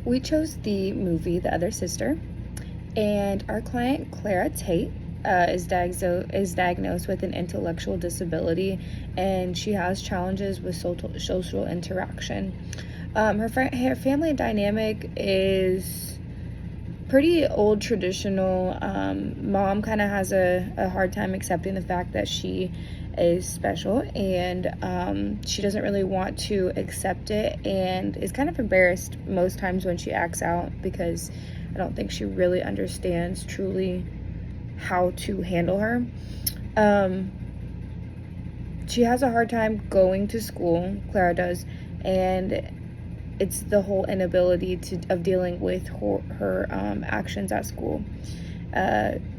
We chose the movie The Other Sister, and our client Clara Tate is diagnosed with an intellectual disability, and she has challenges with social interaction. Her family dynamic is pretty old traditional. Mom kind of has a hard time accepting the fact that she is special, and she doesn't really want to accept it and is kind of embarrassed most times when she acts out, because I don't think she really understands truly how to handle her. Um, she has a hard time going to school, Clara does, and it's the whole inability of dealing with her actions at school.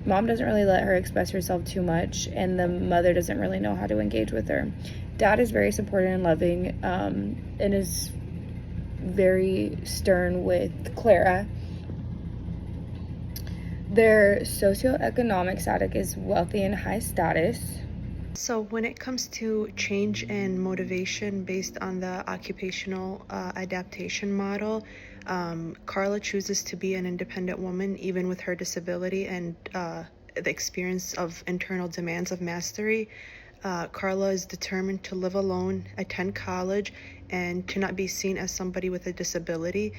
Mom doesn't really let her express herself too much, and the mother doesn't really know how to engage with her. Dad is very supportive and loving, and is very stern with Clara. Their socioeconomic status is wealthy and high status. So when it comes to change and motivation based on the occupational adaptation model, Carla chooses to be an independent woman even with her disability and the experience of internal demands of mastery. Carla is determined to live alone, attend college, and to not be seen as somebody with a disability.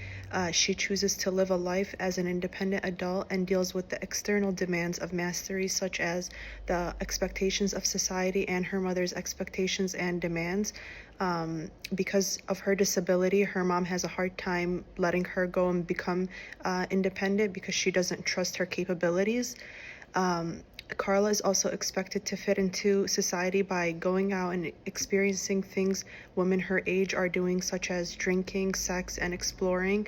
She chooses to live a life as an independent adult and deals with the external demands of mastery, such as the expectations of society and her mother's expectations and demands. Because of her disability, her mom has a hard time letting her go and become independent because she doesn't trust her capabilities. Carla is also expected to fit into society by going out and experiencing things women her age are doing, such as drinking, sex, and exploring,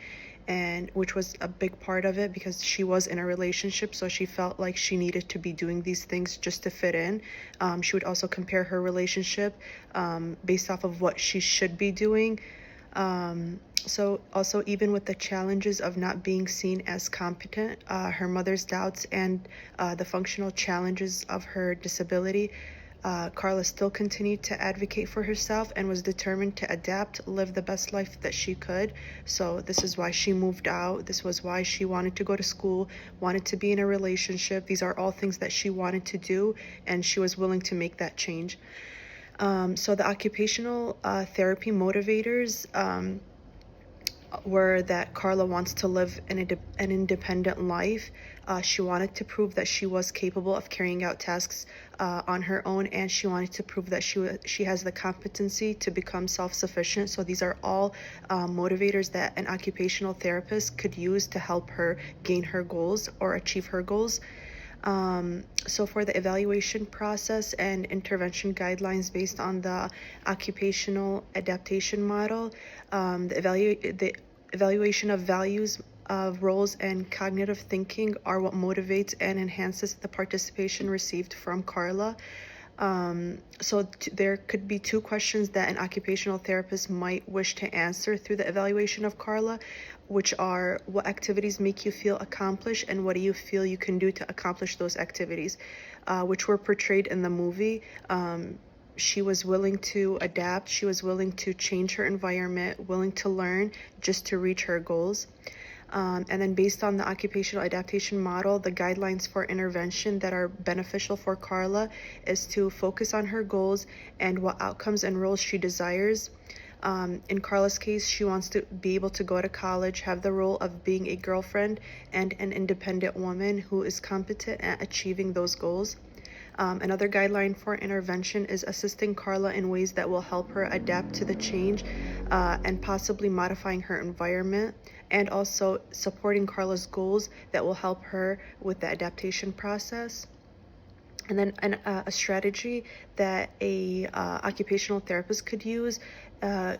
and which was a big part of it because she was in a relationship, so she felt like she needed to be doing these things just to fit in. She would also compare her relationship based off of what she should be doing. So also, even with the challenges of not being seen as competent, her mother's doubts, and the functional challenges of her disability, Carla still continued to advocate for herself and was determined to adapt, live the best life that she could. So this is why she moved out. This was why she wanted to go to school, wanted to be in a relationship. These are all things that she wanted to do, and she was willing to make that change. So the occupational therapy motivators were that Carla wants to live an independent life. She wanted to prove that she was capable of carrying out tasks on her own, and she wanted to prove that she has the competency to become self-sufficient. So these are all motivators that an occupational therapist could use to help her gain her goals or achieve her goals. So for the evaluation process and intervention guidelines based on the occupational adaptation model, the evaluation of values of roles and cognitive thinking are what motivates and enhances the participation received from Carla. There could be two questions that an occupational therapist might wish to answer through the evaluation of Carla, which are: what activities make you feel accomplished, and what do you feel you can do to accomplish those activities, which were portrayed in the movie. She was willing to adapt, she was willing to change her environment, willing to learn just to reach her goals. And then based on the occupational adaptation model, the guidelines for intervention that are beneficial for Carla is to focus on her goals and what outcomes and roles she desires. In Carla's case, she wants to be able to go to college, have the role of being a girlfriend and an independent woman who is competent at achieving those goals. Another guideline for intervention is assisting Carla in ways that will help her adapt to the change and possibly modifying her environment, and also supporting Carla's goals that will help her with the adaptation process. And then a strategy that a occupational therapist could use to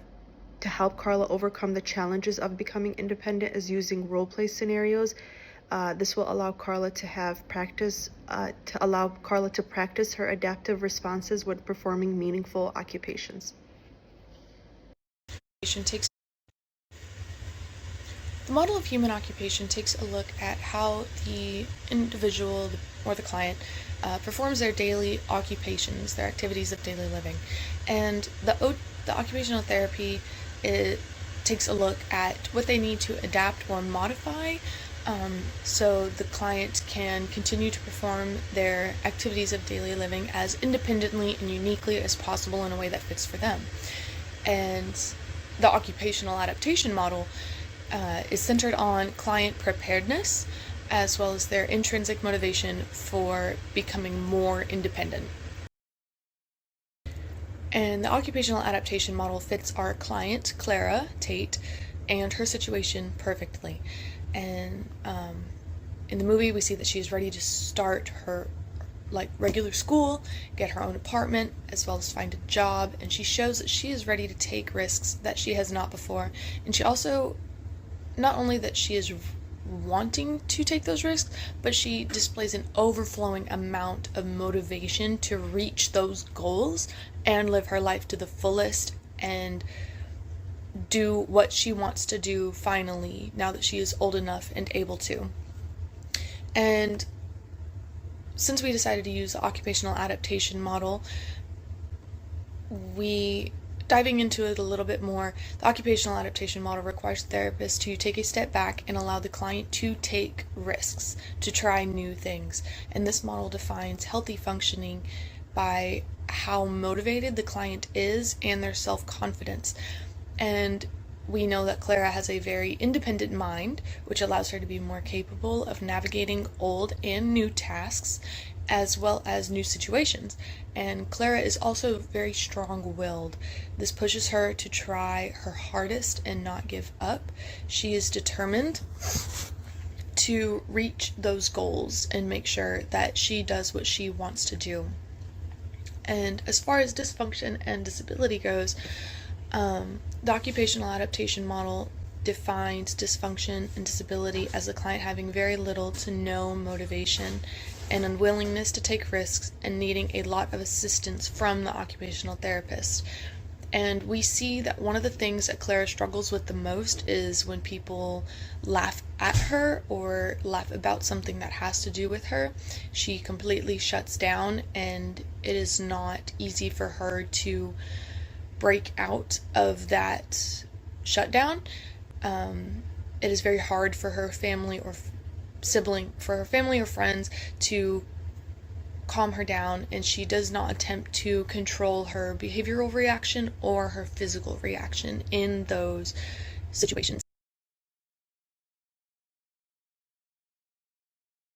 help Carla overcome the challenges of becoming independent is using role play scenarios. This will allow Carla to practice her adaptive responses when performing meaningful occupations. Takes The model of human occupation takes a look at how the individual or the client performs their daily occupations, their activities of daily living. And the occupational therapy takes a look at what they need to adapt or modify so the client can continue to perform their activities of daily living as independently and uniquely as possible in a way that fits for them. And the occupational adaptation model is centered on client preparedness as well as their intrinsic motivation for becoming more independent. And the occupational adaptation model fits our client, Clara Tate, and her situation perfectly. And in the movie, we see that she is ready to start her regular school, get her own apartment, as well as find a job. And she shows that she is ready to take risks that she has not before. And she also, not only that she is wanting to take those risks, but she displays an overflowing amount of motivation to reach those goals and live her life to the fullest and do what she wants to do finally, now that she is old enough and able to. And since we decided to use the occupational adaptation model, diving into it a little bit more, the occupational adaptation model requires therapists to take a step back and allow the client to take risks, to try new things. And this model defines healthy functioning by how motivated the client is and their self-confidence. And we know that Clara has a very independent mind, which allows her to be more capable of navigating old and new tasks, as well as new situations. And Clara is also very strong-willed. This pushes her to try her hardest and not give up. She is determined to reach those goals and make sure that she does what she wants to do. And as far as dysfunction and disability goes, the occupational adaptation model defines dysfunction and disability as the client having very little to no motivation and unwillingness to take risks and needing a lot of assistance from the occupational therapist. And we see that one of the things that Clara struggles with the most is when people laugh at her or laugh about something that has to do with her. She completely shuts down, and it is not easy for her to break out of that shutdown. It is very hard for her family or friends to calm her down, and she does not attempt to control her behavioral reaction or her physical reaction in those situations.